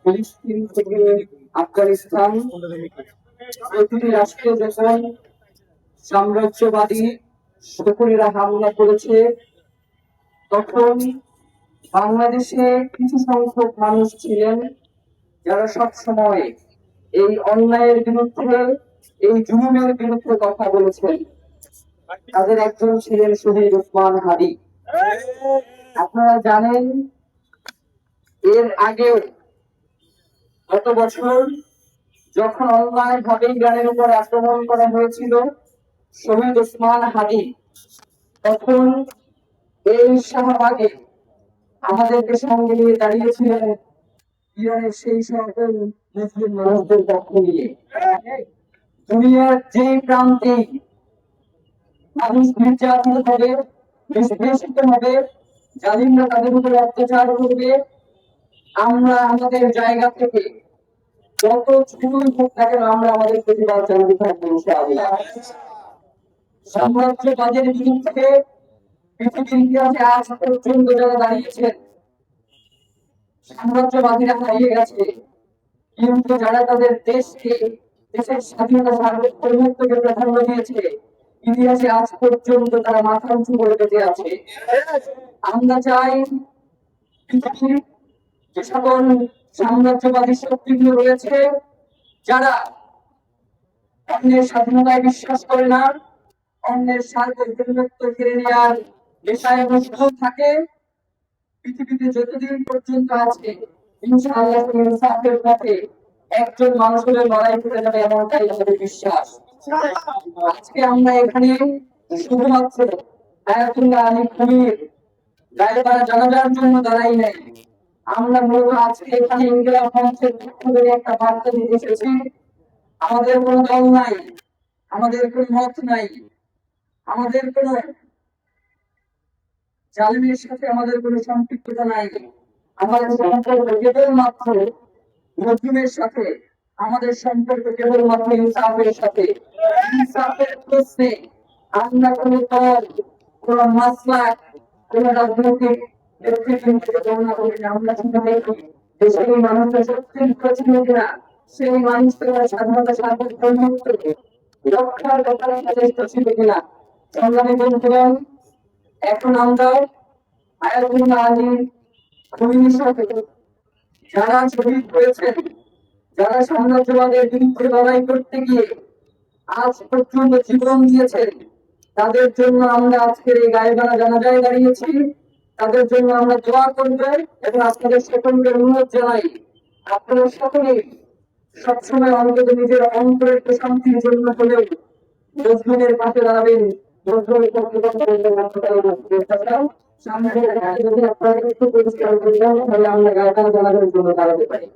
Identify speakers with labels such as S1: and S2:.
S1: ফিলিস্তিন থেকে আফগানিস্তান, প্রতিটি রাষ্ট্রে যখন সাম্রাজ্যবাদী শত্রুরা হামলা করেছে, তখন বাংলাদেশে কিছু সংখ্যক মানুষ ছিলেন যারা সব সময় এই অন্যায়ের বিরুদ্ধে, এই জুলুমের বিরুদ্ধে কথা বলেছেন। তাদের একজন ছিলেন শহীদ ওসমান হাদি। আপনারা জানেন, এর আগেও গত বছর যখন অন্যায় ভাবে ইরানের উপর আক্রমণ করা হয়েছিল শহীদ ওসমান হাদি, তখন এই শাহবাগে আমাদেরকে সঙ্গে নিয়ে দাঁড়িয়েছিলেন ইরানের সেই সকল মুসলিম মানুষদের পক্ষ নিয়ে। দুনিয়ার যে প্রান্তে মানুষ নির্যাতিত হবে, নিষ্পেষিত হবে, জালিমরা তাদের উপরে অত্যাচার করবে, আমরা আমাদের জায়গা থেকে যত ছোটই হোক না কেন আমরা আমাদের প্রতিবাদ জানাতে থাকবো ইনশাআল্লাহ। সাম্রাজ্যবাদের বিরুদ্ধে পৃথিবীর ইতিহাসে আজ পর্যন্ত যারা দাঁড়িয়েছেন, সাম্রাজ্যবাদীরা হারিয়ে গেছে, কিন্তু যারা তাদের দেশকে, দেশের স্বাধীনতা সার্বভৌমত্বকে প্রাধান্য দিয়েছে, ইতিহাসে আজ পর্যন্ত তারা মাথা উঁচু করে বেঁচে আছে। আমরা চাই পৃথিবীর যে সকল সাম্রাজ্যবাদী শক্তিগুলো রয়েছে, যারা অন্যের স্বাধীনতায় বিশ্বাস করে না, অন্যের সার্বভৌমত্ব কেড়ে নেওয়ার নেশায় মগ্ন থাকে, পৃথিবীতে যতদিন পর্যন্ত আছে ইনশাআল্লাহ ইনসাফের পথে একজন মানুষের লড়াই করে যাবে, এমনটাই আমাদের বিশ্বাস। আজকে আমরা এখানে শুধুমাত্র আয়াতুল্লাহ আলী খুনির গায়েবাড়া জানাজার জন্য দাঁড়াই নাই। আমরা মূলত আজকে এখানে ইন্দিরা মঞ্চের পক্ষ থেকে একটা বার্তা দিতে এসেছি। আমাদের কোনো দল নাই, আমাদের কোনো মত নাই, আমাদের কোনো জালিমের সাথে আমাদের কোনো সম্পৃক্ততা নাই। আমাদের সম্পর্ক কেবলমাত্র মজলুমের সাথে, আমাদের সম্পর্ক কেবলমাত্র ইনসাফের সাথে। ইনসাফের প্রশ্নে আমরা কোনো দল, কোনো মাসলাক, কোনো রাজনৈতিক নেতৃবৃন্দকে গণনা করি না। আমরা শুধু দেখি যে সেই মানুষটা সত্যি ছিল কিনা, সেই মানুষটা স্বাধীনতা সার্বভৌমত্ব রক্ষার ব্যাপারে সচেষ্ট ছিল কিনা। সংগ্রামী বন্ধুগণ, এখন আমরা আয়াতুল্লাহ আলী খুনির সাথে যারা শহীদ হয়েছেন, যারা সাম্রাজ্যবাদের বিরুদ্ধে লড়াই করতে গিয়ে আজ পর্যন্ত জীবন দিয়েছেন, তাদের জন্য আমরা আজকের এই গায়েবাড়া জানাজায় দাঁড়িয়েছি। তাদের জন্য আমরা দোয়া করব এবং আপনাদের সকলকে অনুরোধ জানাই, আপনারা সকলেই সবসময় অন্তত নিজের অন্তরের প্রশান্তির জন্য হলেও মজলুমের পাশে দাঁড়াবেন। মজলুমের পক্ষে সামনে যদি আপনারা একটু পরিষ্কার করবেন, তাহলে আমরা গায়েবাড়া জানাজার জন্য দাঁড়াতে পারি।